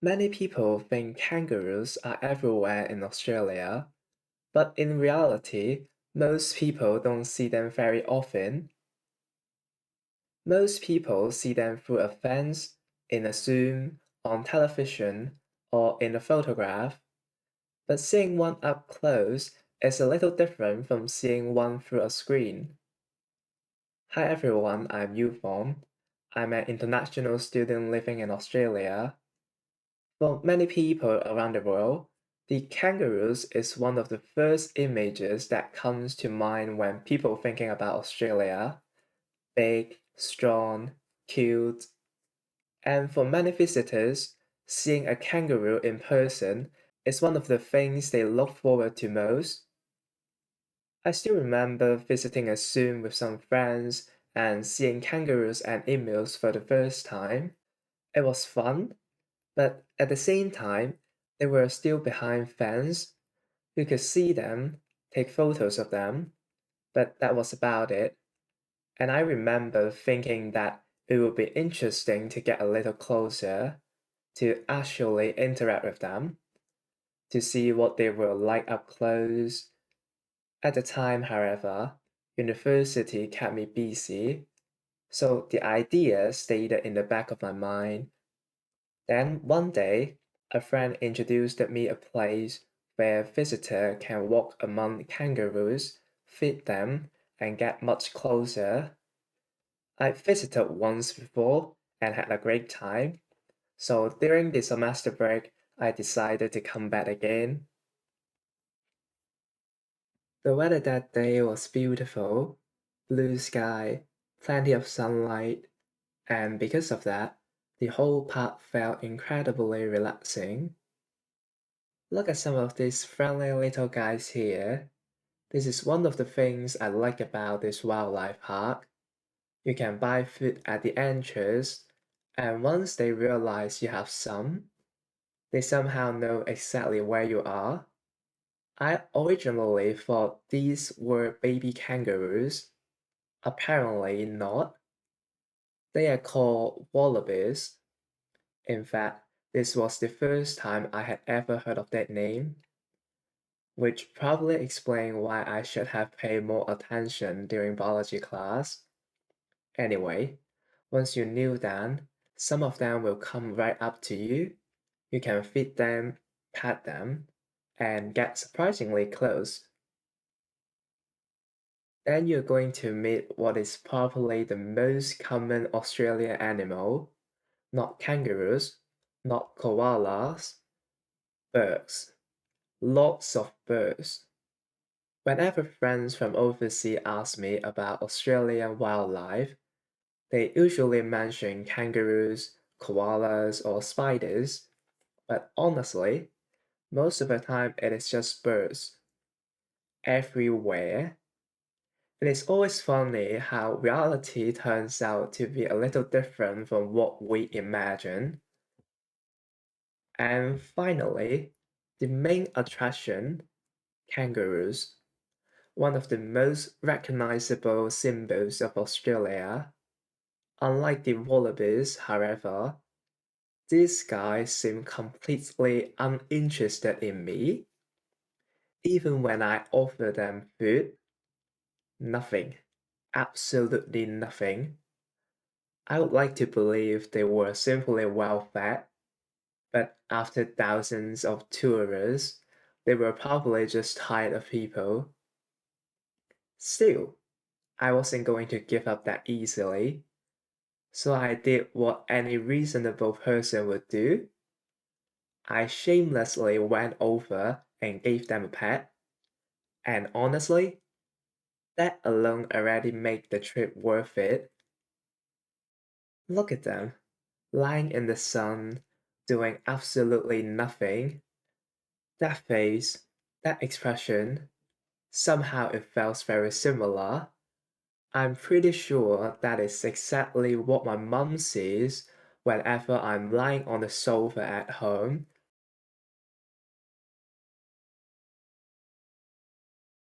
Many people think kangaroos are everywhere in Australia, but in reality, most people don't see them very often. Most people see them through a fence, in a Zoom, on television, or in a photograph, but seeing one up close is a little different from seeing one through a screen. Hi everyone, I'm YUFORM. I'm an international student living in Australia. For many people around the world, the kangaroos is one of the first images that comes to mind when people thinking about Australia. Big, strong, cute. And for many visitors, seeing a kangaroo in person is one of the things they look forward to most. I still remember visiting a zoo with some friends and seeing kangaroos and emus for the first time. It was fun, but at the same time, they were still behind fence. You could see them, take photos of them, but that was about it. And I remember thinking that it would be interesting to get a little closer, to actually interact with them, to see what they were like up close. At the time, however, university kept me busy, so the idea stayed in the back of my mind. Then one day, a friend introduced me a place where visitor can walk among kangaroos, feed them, and get much closer. I visited once before and had a great time, so during the semester break, I decided to come back again. The weather that day was beautiful, blue sky, plenty of sunlight, and because of that, the whole park felt incredibly relaxing. Look at some of these friendly little guys here. This is one of the things I like about this wildlife park. You can buy food at the entrance, and once they realize you have some, they somehow know exactly where you are. I originally thought these were baby kangaroos. Apparently not. They are called wallabies. In fact, this was the first time I had ever heard of that name, which probably explains why I should have paid more attention during biology class. Anyway, once you knew that, some of them will come right up to you. You can feed them, pet them, and get surprisingly close. Then you're going to meet what is probably the most common Australian animal, not kangaroos, not koalas, birds. Lots of birds. Whenever friends from overseas ask me about Australian wildlife, they usually mention kangaroos, koalas, or spiders, but honestly, most of the time it is just birds. Everywhere. It is always funny how reality turns out to be a little different from what we imagine. And finally, the main attraction, kangaroos, one of the most recognizable symbols of Australia. Unlike the wallabies, however, these guys seem completely uninterested in me. Even when I offer them food, nothing. Absolutely nothing. I would like to believe they were simply well fed, but after thousands of tourists, they were probably just tired of people. Still, I wasn't going to give up that easily, so I did what any reasonable person would do. I shamelessly went over and gave them a pet, and honestly, that alone already made the trip worth it. Look at them, lying in the sun, doing absolutely nothing. That face, that expression, somehow it felt very similar. I'm pretty sure that is exactly what my mum sees whenever I'm lying on the sofa at home.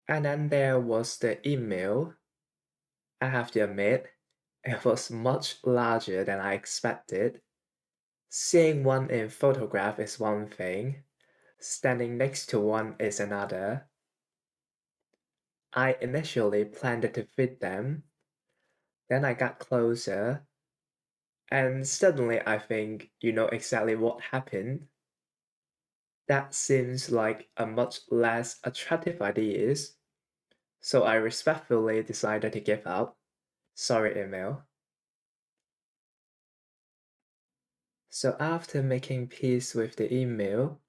And then there was the email. I have to admit, it was much larger than I expected. Seeing one in photograph is one thing, standing next to one is another. I initially planned to feed them, then I got closer, and suddenly I think you know exactly what happened. That seems like a much less attractive idea, so I respectfully decided to give up. Sorry, email. So after making peace with the email,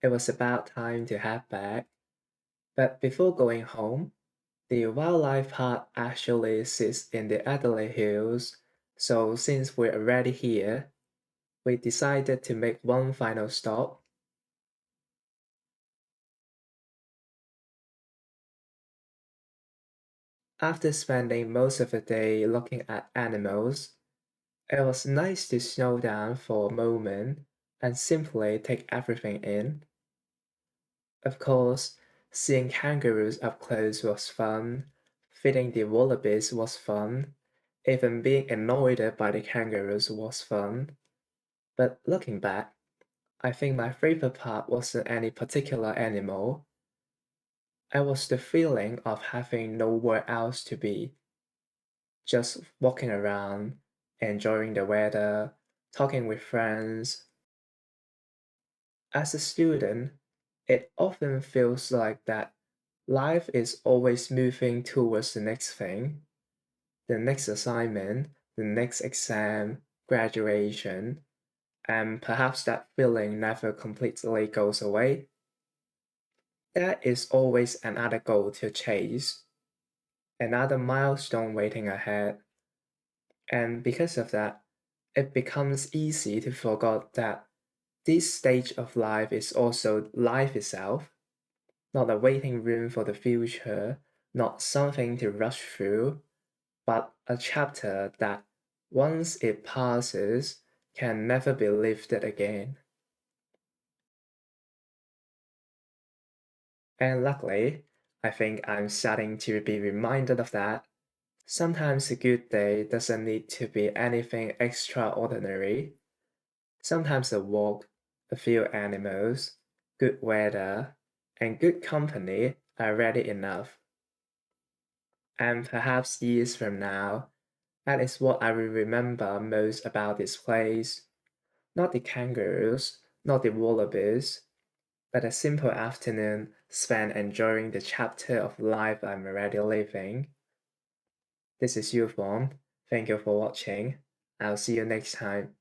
it was about time to head back. But before going home, the wildlife park actually sits in the Adelaide Hills, so since we're already here, we decided to make one final stop. After spending most of the day looking at animals, it was nice to slow down for a moment and simply take everything in. Of course, seeing kangaroos up close was fun, feeding the wallabies was fun, even being annoyed by the kangaroos was fun. But looking back, I think my favorite part wasn't any particular animal. It was the feeling of having nowhere else to be, just walking around, enjoying the weather, talking with friends. As a student, it often feels like that life is always moving towards the next thing, the next assignment, the next exam, graduation, and perhaps that feeling never completely goes away. There is always another goal to chase, another milestone waiting ahead, and because of that, it becomes easy to forget that this stage of life is also life itself, not a waiting room for the future, not something to rush through, but a chapter that, once it passes, can never be lifted again. And luckily, I think I'm starting to be reminded of that. Sometimes a good day doesn't need to be anything extraordinary. Sometimes a walk, a few animals, good weather, and good company are ready enough. And perhaps years from now, that is what I will remember most about this place. Not the kangaroos, not the wallabies, but a simple afternoon spent enjoying the chapter of life I'm already living. This is YUFORM. Thank you for watching. I'll see you next time.